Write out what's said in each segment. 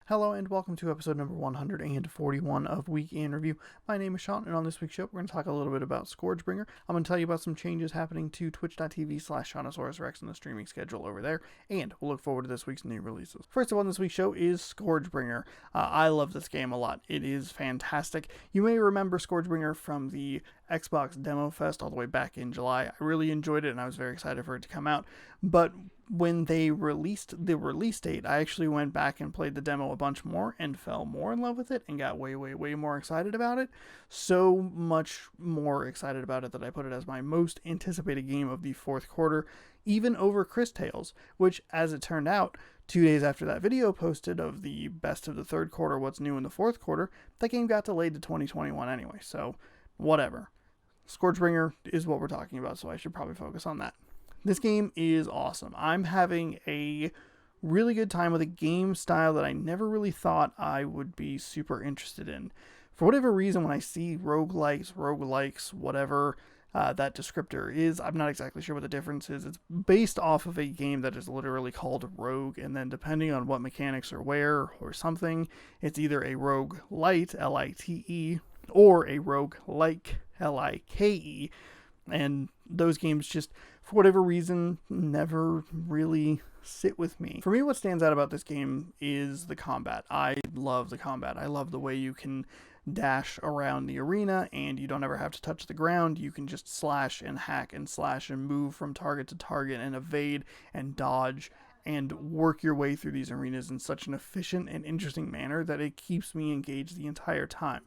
Hello and welcome to episode number 141 of Week in Review. My name is Sean, and on this week's show, we're going to talk a little bit about ScourgeBringer. I'm going to tell you about some changes happening to twitch.tv/ShaunosaurusRex and the streaming schedule over there, and we'll look forward to this week's new releases. First of all, on this week's show is ScourgeBringer. I love this game a lot. It is fantastic. You may remember ScourgeBringer from the Xbox Demo Fest all the way back in July. I really enjoyed it, and I was very excited for it to come out, but when they released the release date, I actually went back and played the demo a bunch more and fell more in love with it and got way more excited about it. So much more excited about it that I put it as my most anticipated game of the fourth quarter, even over Chris Tales, which, as it turned out, 2 days after that video posted of the best of the third quarter, what's new in the fourth quarter, that game got delayed to 2021 anyway, so whatever. ScourgeBringer is what we're talking about, so I should probably focus on that. This game is awesome. I'm having a really good time with a game style that I never really thought I would be super interested in. For whatever reason, when I see roguelikes, whatever that descriptor is, I'm not exactly sure what the difference is. It's based off of a game that is literally called Rogue, and then depending on what mechanics are where or something, it's either a roguelite, L-I-T-E, or a roguelike, L-I-K-E. And those games just, for whatever reason, never really sit with me. For me, what stands out about this game is the combat. I love the combat. I love the way you can dash around the arena and you don't ever have to touch the ground. You can just slash and hack and slash and move from target to target and evade and dodge and work your way through these arenas in such an efficient and interesting manner that it keeps me engaged the entire time.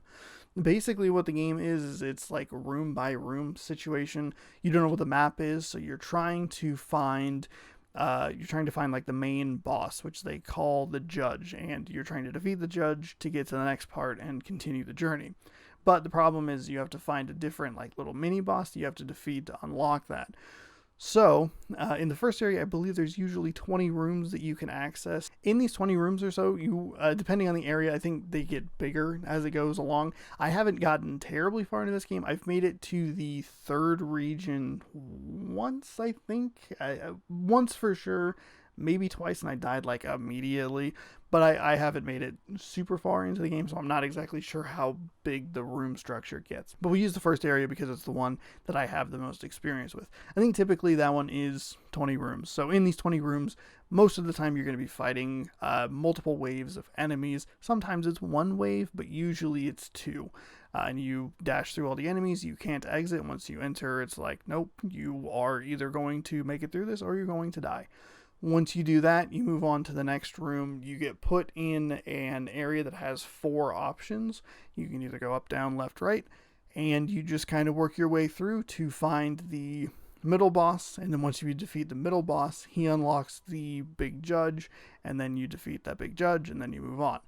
Basically what the game is it's like a room by room situation. You don't know what the map is, so you're trying to find like the main boss, which they call the judge, and you're trying to defeat the judge to get to the next part and continue the journey. But the problem is you have to find a different like little mini boss that you have to defeat to unlock that. So, in the first area, I believe there's usually 20 rooms that you can access. In these 20 rooms or so, you, depending on the area, I think they get bigger as it goes along. I haven't gotten terribly far into this game. I've made it to the third region once, I think. Once for sure, maybe twice, and I died like immediately. But I haven't made it super far into the game, so I'm not exactly sure how big the room structure gets. But we use the first area because it's the one that I have the most experience with. I think typically that one is 20 rooms. So in these 20 rooms, most of the time you're going to be fighting multiple waves of enemies. Sometimes it's one wave, but usually it's two. And you dash through all the enemies. You can't exit. Once you enter, it's like, nope, you are either going to make it through this or you're going to die. Once you do that, you move on to the next room. You get put in an area that has 4 options. You can either go up, down, left, right, and you just kind of work your way through to find the middle boss. And then once you defeat the middle boss, he unlocks the big judge, and then you defeat that big judge, and then you move on.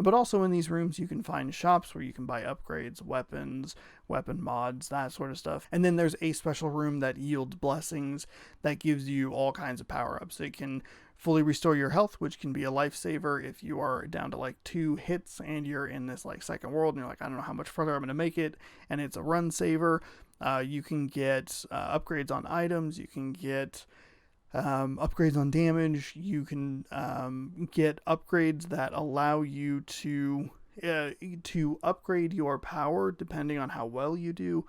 But also in these rooms, you can find shops where you can buy upgrades, weapons, weapon mods, that sort of stuff. And then there's a special room that yields blessings that gives you all kinds of power-ups. It can fully restore your health, which can be a lifesaver if you are down to like 2 hits and you're in this like second world and you're like, I don't know how much further I'm going to make it, and it's a run saver. You can get upgrades on items. You can get upgrades on damage. You can get upgrades that allow you to upgrade your power depending on how well you do.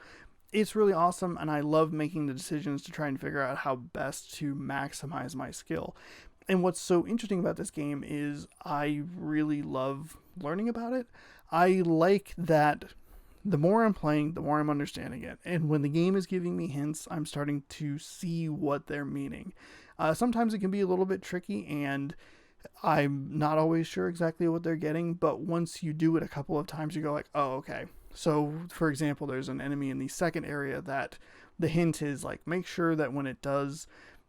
It's really awesome, and I love making the decisions to try and figure out how best to maximize my skill. And what's so interesting about this game is I really love learning about it. I like that the more I'm playing, the more I'm understanding it. And when the game is giving me hints, I'm starting to see what they're meaning. Sometimes it can be a little bit tricky, and I'm not always sure exactly what they're getting, but once you do it a couple of times, you go like, oh, okay. So, for example, there's an enemy in the second area that the hint is like, make sure that when it does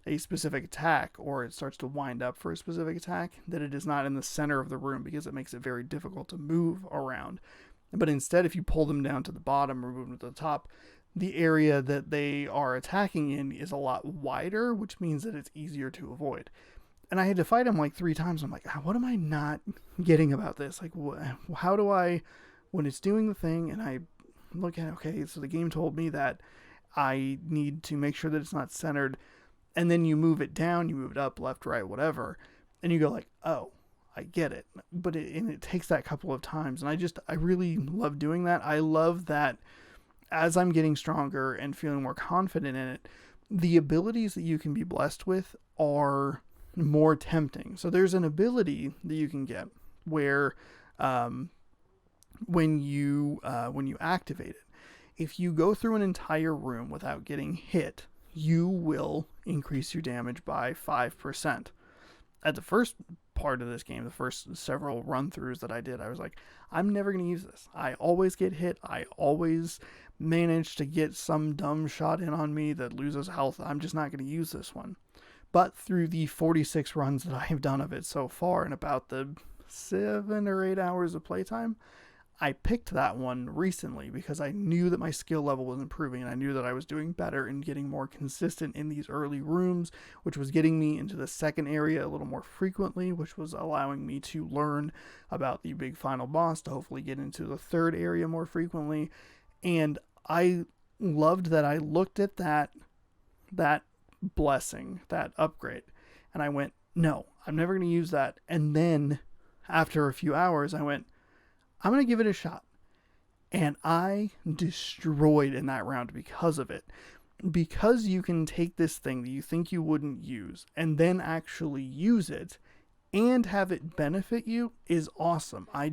a specific attack, or it starts to wind up for a specific attack, that it is not in the center of the room, because it makes it very difficult to move around. But instead, if you pull them down to the bottom or move them to the top, the area that they are attacking in is a lot wider, which means that it's easier to avoid. And I had to fight him like 3 times. I'm like, what am I not getting about this? Like, how do I, when it's doing the thing and I look at, okay, so the game told me that I need to make sure that it's not centered, and then you move it down, you move it up, left, right, whatever, and you go like, oh, I get it, but it takes that couple of times, and I really love doing that. I love that as I'm getting stronger and feeling more confident in it, the abilities that you can be blessed with are more tempting. So there's an ability that you can get where when you activate it, if you go through an entire room without getting hit, you will increase your damage by 5%. At the first part of this game, the first several run-throughs that I did, I was like, I'm never going to use this. I always get hit. I always manage to get some dumb shot in on me that loses health. I'm just not going to use this one. But through the 46 runs that I have done of it so far, and about the 7 or 8 hours of playtime, I picked that one recently because I knew that my skill level was improving, and I knew that I was doing better and getting more consistent in these early rooms, which was getting me into the second area a little more frequently, which was allowing me to learn about the big final boss to hopefully get into the third area more frequently. And I loved that I looked at that blessing, that upgrade, and I went, no, I'm never going to use that. And then after a few hours, I went, I'm going to give it a shot. And I destroyed in that round because of it. Because you can take this thing that you think you wouldn't use and then actually use it and have it benefit you is awesome. I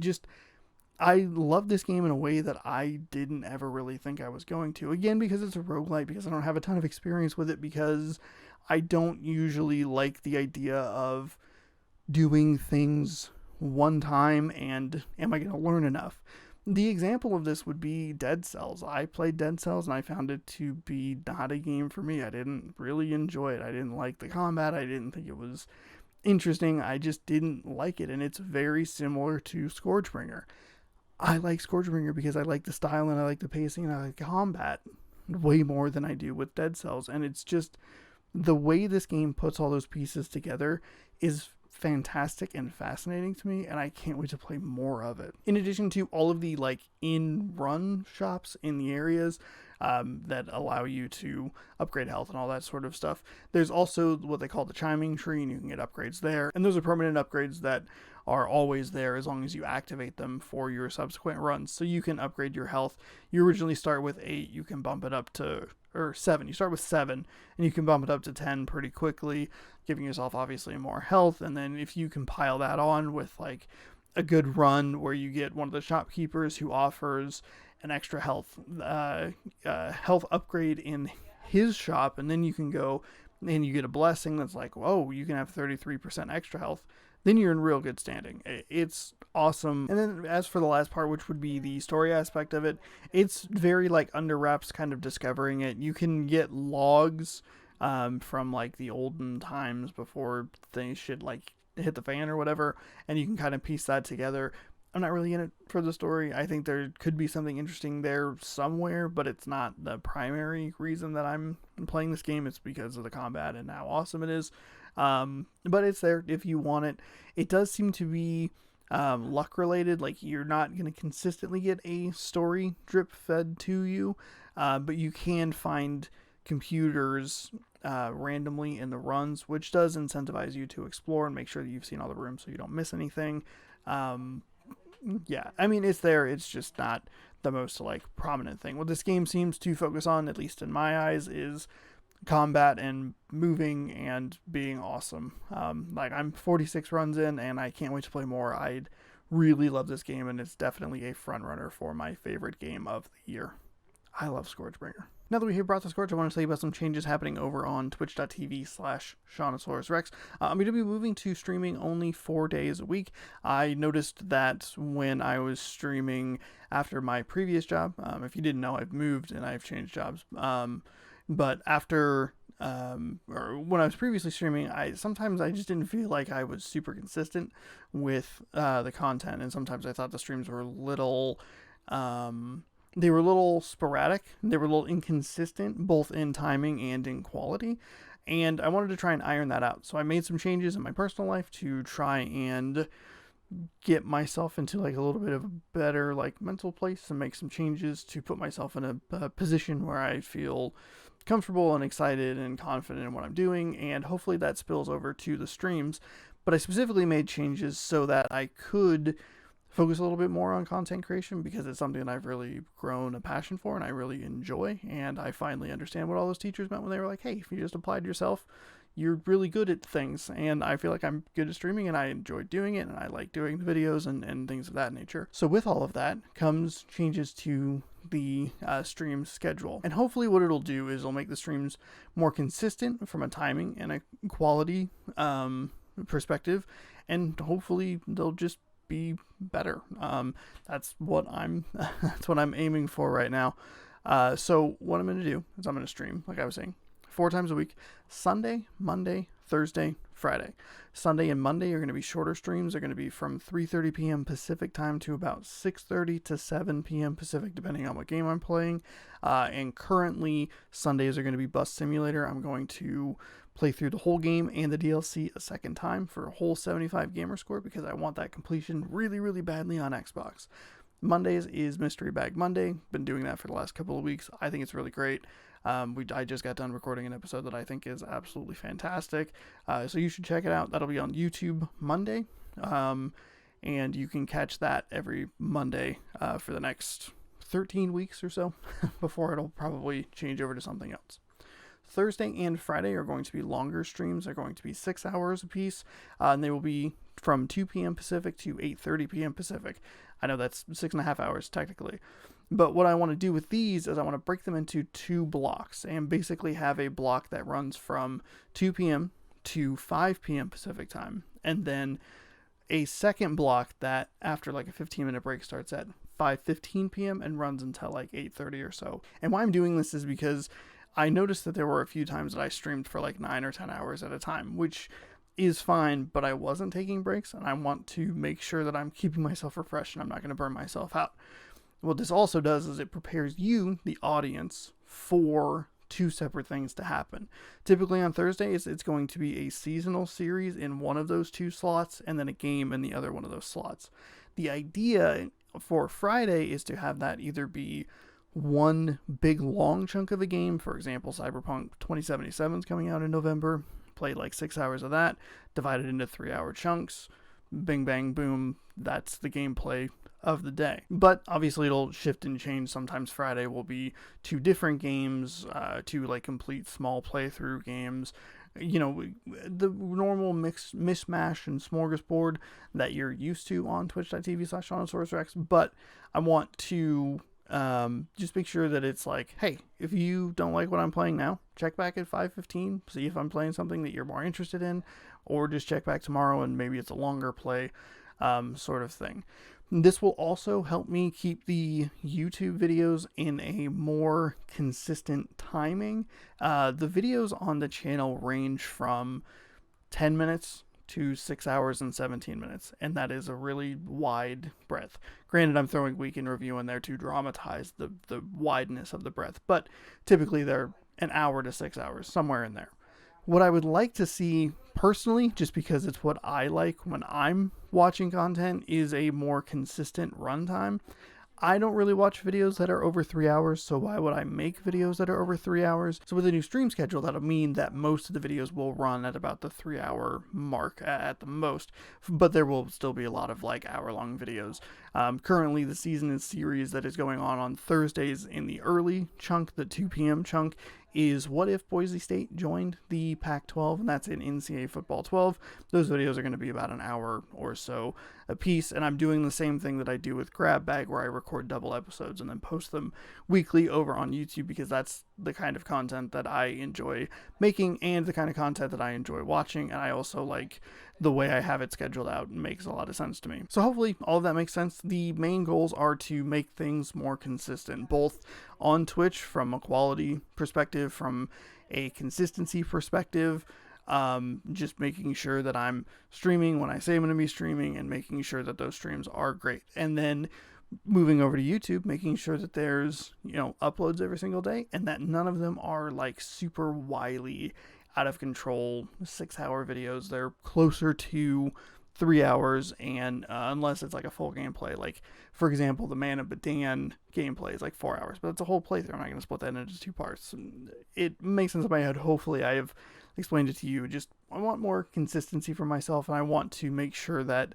love this game in a way that I didn't ever really think I was going to. Again, because it's a roguelite, because I don't have a ton of experience with it, because I don't usually like the idea of doing things one time and am I going to learn enough? The example of this would be Dead Cells. I played Dead Cells and I found it to be not a game for me. I didn't really enjoy it. I didn't like the combat. I didn't think it was interesting. I just didn't like it. And it's very similar to ScourgeBringer. I like ScourgeBringer because I like the style and I like the pacing and I like combat way more than I do with Dead Cells. And it's just the way this game puts all those pieces together is fantastic and fascinating to me, and I can't wait to play more of it. In addition to all of the in-run shops in the areas that allow you to upgrade health and all that sort of stuff, there's also what they call the chiming tree, and you can get upgrades there. And those are permanent upgrades that are always there as long as you activate them for your subsequent runs. So you can upgrade your health. You originally start with 8, you can bump it up to, or 7. You start with 7, and you can bump it up to 10 pretty quickly, giving yourself obviously more health. And then if you can pile that on with a good run where you get one of the shopkeepers who offers an extra health upgrade in his shop, and then you can go and you get a blessing that's like, whoa, you can have 33% extra health, then you're in real good standing. It's awesome. And then as for the last part, which would be the story aspect of it, it's very under wraps kind of discovering it. You can get logs from the olden times before things should hit the fan or whatever, and you can kind of piece that together. I'm not really in it for the story. I think there could be something interesting there somewhere, but it's not the primary reason that I'm playing this game. It's because of the combat and how awesome it is. But it's there if you want it. It does seem to be luck related. You're not going to consistently get a story drip fed to you, but you can find computers randomly in the runs, which does incentivize you to explore and make sure that you've seen all the rooms so you don't miss anything. Yeah, I mean, it's there. It's just not the most prominent thing. What this game seems to focus on, at least in my eyes, is combat and moving and being awesome. I'm 46 runs in and I can't wait to play more. I really love this game, and it's definitely a front runner for my favorite game of the year. I love ScourgeBringer. Now that we have brought the Scourge, I want to tell you about some changes happening over on twitch.tv/ShaunosaurusRex. I'm going to be moving to streaming only 4 days a week. I noticed that when I was streaming after my previous job, if you didn't know, I've moved and I've changed jobs. But after, or when I was previously streaming, sometimes I just didn't feel like I was super consistent with the content, and sometimes I thought the streams were a little sporadic. They were a little inconsistent, both in timing and in quality. And I wanted to try and iron that out. So I made some changes in my personal life to try and get myself into a little bit of a better mental place and make some changes to put myself in a position where I feel comfortable and excited and confident in what I'm doing. And hopefully that spills over to the streams. But I specifically made changes so that I could focus a little bit more on content creation, because it's something that I've really grown a passion for and I really enjoy. And I finally understand what all those teachers meant when they were like, hey, if you just applied yourself, you're really good at things. And I feel like I'm good at streaming and I enjoy doing it and I like doing the videos and things of that nature. So with all of that comes changes to the stream schedule. And hopefully what it'll do is it'll make the streams more consistent from a timing and a quality perspective. And hopefully they'll just be better. That's what I'm aiming for right now. So what I'm going to do is I'm going to stream, like I was saying, 4 times a week: Sunday, Monday, Thursday, Friday. Sunday and Monday are going to be shorter streams. They're going to be from 3:30 p.m. Pacific time to about 6:30 to 7 p.m. Pacific, depending on what game I'm playing. And currently, Sundays are going to be Bus Simulator. I'm going to play through the whole game and the DLC a second time for a whole 75 gamer score, because I want that completion really, really badly on Xbox. Mondays is Mystery Bag Monday. Been doing that for the last couple of weeks. I think it's really great. I just got done recording an episode that I think is absolutely fantastic. So you should check it out. That'll be on YouTube Monday. And you can catch that every Monday for the next 13 weeks or so before it'll probably change over to something else. Thursday and Friday are going to be longer streams. They're going to be 6 hours apiece, and they will be from 2 p.m. Pacific to 8:30 p.m. Pacific. I know that's 6.5 hours technically, but what I want to do with these is I want to break them into 2 blocks and basically have a block that runs from 2 p.m. to 5 p.m. Pacific time, and then a second block that after like a 15-minute break starts at 5:15 p.m. and runs until like 8:30 or so. And why I'm doing this is because I noticed that there were a few times that I streamed for like 9 or 10 hours at a time, which is fine, but I wasn't taking breaks, and I want to make sure that I'm keeping myself refreshed and I'm not going to burn myself out. What this also does is it prepares you, the audience, for 2 separate things to happen. Typically on Thursdays, it's going to be a seasonal series in one of those 2 slots, and then a game in the other one of those slots. The idea for Friday is to have that either be one big long chunk of a game. For example, Cyberpunk 2077 is coming out in November. Played like 6 hours of that, divided into 3-hour chunks. Bing, bang, boom. That's the gameplay of the day. But obviously it'll shift and change. Sometimes Friday will be 2 different games, 2 like complete small playthrough games. You know, the normal mishmash and smorgasbord that you're used to on twitch.tv/SeanSaurusRex. But I want to just make sure that it's like, hey, if you don't like what I'm playing now, check back at 5:15, see if I'm playing something that you're more interested in, or just check back tomorrow and maybe it's a longer play, sort of thing. This will also help me keep the YouTube videos in a more consistent timing. The videos on the channel range from 10 minutes to 6 hours and 17 minutes, and that is a really wide breadth. Granted, I'm throwing week in review in there to dramatize the wideness of the breadth, but typically they're an hour to 6 hours, somewhere in there. What I would like to see personally, just because it's what I like when I'm watching content, is a more consistent runtime. I don't really watch videos that are over 3 hours, so why would I make videos that are over 3 hours? So with a new stream schedule, that'll mean that most of the videos will run at about the 3-hour mark at the most, but there will still be a lot of like hour-long videos. Currently, the season series that is going on Thursdays in the early chunk, the 2 p.m. chunk, is what if Boise State joined the Pac-12, and that's in NCAA Football 12. Those videos are going to be about an hour or so a piece, and I'm doing the same thing that I do with Grab Bag, where I record double episodes and then post them weekly over on YouTube, because that's the kind of content that I enjoy making and the kind of content that I enjoy watching, and I also like the way I have it scheduled out. Makes a lot of sense to me. So hopefully all of that makes sense. The main goals are to make things more consistent, both on Twitch from a quality perspective, from a consistency perspective, just making sure that I'm streaming when I say I'm going to be streaming, and making sure that those streams are great. And then moving over to YouTube, making sure that there's, uploads every single day, and that none of them are like super wily, out of control 6-hour videos. They're closer to 3 hours, and unless it's like a full gameplay, like for example the Man of Badan gameplay is like 4 hours, but it's a whole playthrough. I'm not going to split that into 2 parts. It makes sense in my head. Hopefully I have explained it to you. Just want more consistency for myself, and I want to make sure that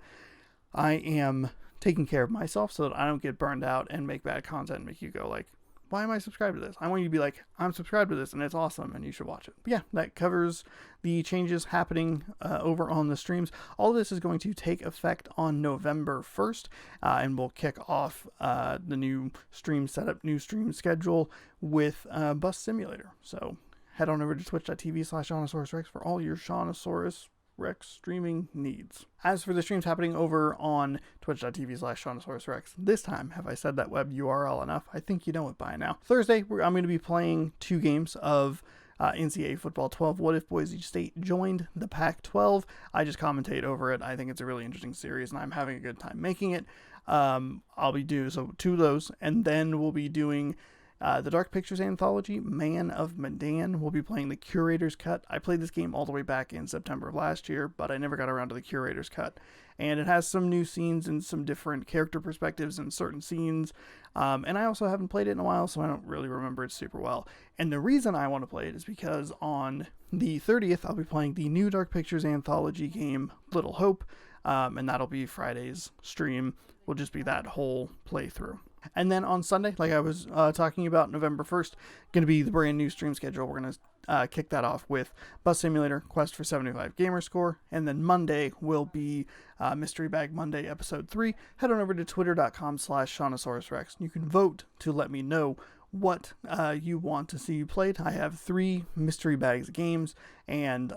I am taking care of myself so that I don't get burned out and make bad content and make you go like, why am I subscribed to this? I want you to be like, I'm subscribed to this and it's awesome and you should watch it. But yeah, that covers the changes happening over on the streams. All of this is going to take effect on November 1st, and we'll kick off the new stream setup, new stream schedule with Bus Simulator. So head on over to twitch.tv/ShaunosaurusRex for all your Shaunosaurus Rex streaming needs. As for the streams happening over on twitch.tv/ShaunosaurusRex, this time, have I said that web URL enough? I think you know it by now. Thursday, I'm going to be playing 2 games of NCAA Football 12. What if Boise State joined the Pac-12? I just commentate over it. I think it's a really interesting series, and I'm having a good time making it. I'll be doing 2 of those, and then we'll be doing the Dark Pictures Anthology, Man of Medan. We'll be playing the Curator's Cut. I played this game all the way back in September of last year, but I never got around to the Curator's Cut. And it has some new scenes and some different character perspectives in certain scenes. And I also haven't played it in a while, so I don't really remember it super well. And the reason I want to play it is because on the 30th, I'll be playing the new Dark Pictures Anthology game, Little Hope. And that'll be Friday's stream. Will just be that whole playthrough. And then on Sunday, like I was talking about, November 1st, going to be the brand new stream schedule. We're going to kick that off with Bus Simulator, Quest for 75 Gamer Score. And then Monday will be Mystery Bag Monday Episode 3. Head on over to twitter.com/ShaunosaurusRex. You can vote to let me know what you want to see played. I have 3 Mystery Bags games, and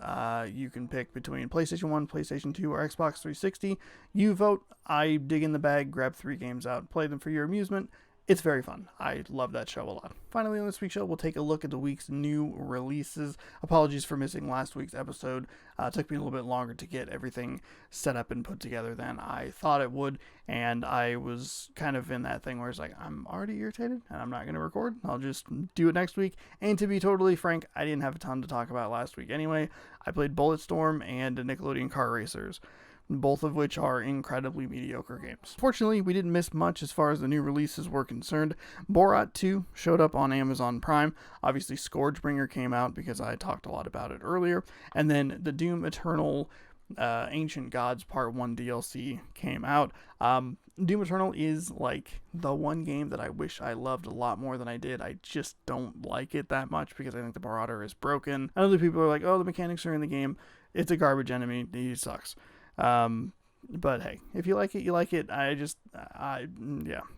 you can pick between PlayStation 1, PlayStation 2, or Xbox 360. You vote, I dig in the bag, grab 3 games out, play them for your amusement. It's very fun. I love that show a lot. Finally, on this week's show, we'll take a look at the week's new releases. Apologies for missing last week's episode. It took me a little bit longer to get everything set up and put together than I thought it would, and I was kind of in that thing where it's like, I'm already irritated, and I'm not going to record. I'll just do it next week. And to be totally frank, I didn't have a ton to talk about last week anyway. I played Bulletstorm and Nickelodeon Car Racers, both of which are incredibly mediocre games. Fortunately, we didn't miss much as far as the new releases were concerned. Borat 2 showed up on Amazon Prime. Obviously, ScourgeBringer came out because I talked a lot about it earlier. And then the Doom Eternal Ancient Gods Part 1 DLC came out. Doom Eternal is like the one game that I wish I loved a lot more than I did. I just don't like it that much because I think the Marauder is broken. And other people are like, oh, the mechanics are in the game. It's a garbage enemy. He sucks. But hey, if you like it, you like it. Yeah,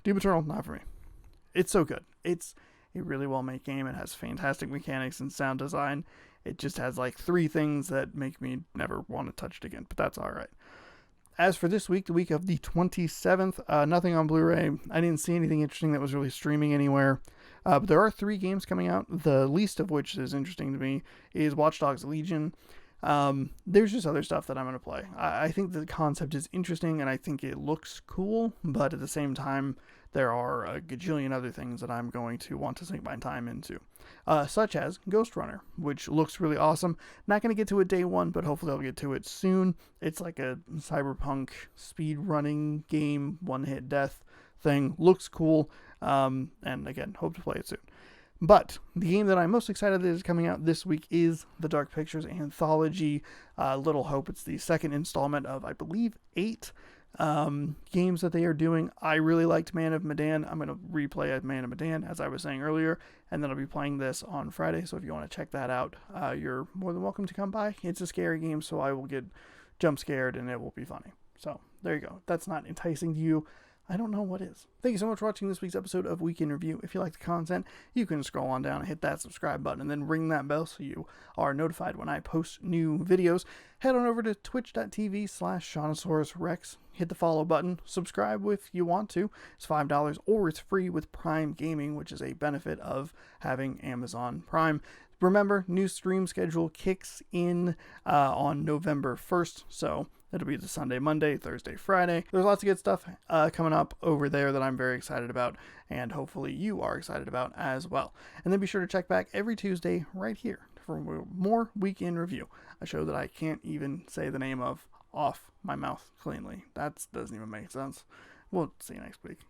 Doom Eternal, not for me. It's so good. It's a really well-made game. It has fantastic mechanics and sound design. It just has like 3 things that make me never want to touch it again, but that's all right. As for this week, the week of the 27th, nothing on Blu-ray. I didn't see anything interesting that was really streaming anywhere. But there are 3 games coming out, the least of which is interesting to me is Watch Dogs Legion. There's just other stuff that I'm going to play. I think the concept is interesting and I think it looks cool, but at the same time, there are a gajillion other things that I'm going to want to sink my time into, such as Ghost Runner, which looks really awesome. Not going to get to it day one, but hopefully I'll get to it soon. It's like a cyberpunk speed running game, one-hit death thing. Looks cool, and again, hope to play it soon. But the game that I'm most excited that is coming out this week is the Dark Pictures Anthology, Little Hope. It's the second installment of, I believe, 8 games that they are doing. I really liked Man of Medan. I'm going to replay at Man of Medan, as I was saying earlier, and then I'll be playing this on Friday. So if you want to check that out, you're more than welcome to come by. It's a scary game, so I will get jump scared and it will be funny. So there you go. If that's not enticing to you, I don't know what is. Thank you so much for watching this week's episode of Week in Review. If you like the content, you can scroll on down and hit that subscribe button and then ring that bell so you are notified when I post new videos. Head on over to twitch.tv/ShaunosaurusRex. Hit the follow button. Subscribe if you want to. It's $5 or it's free with Prime Gaming, which is a benefit of having Amazon Prime. Remember, new stream schedule kicks in on November 1st, so it'll be the Sunday, Monday, Thursday, Friday. There's lots of good stuff coming up over there that I'm very excited about, and hopefully you are excited about as well. And then be sure to check back every Tuesday right here for more Week in Review, a show that I can't even say the name of off my mouth cleanly. That doesn't even make sense. We'll see you next week.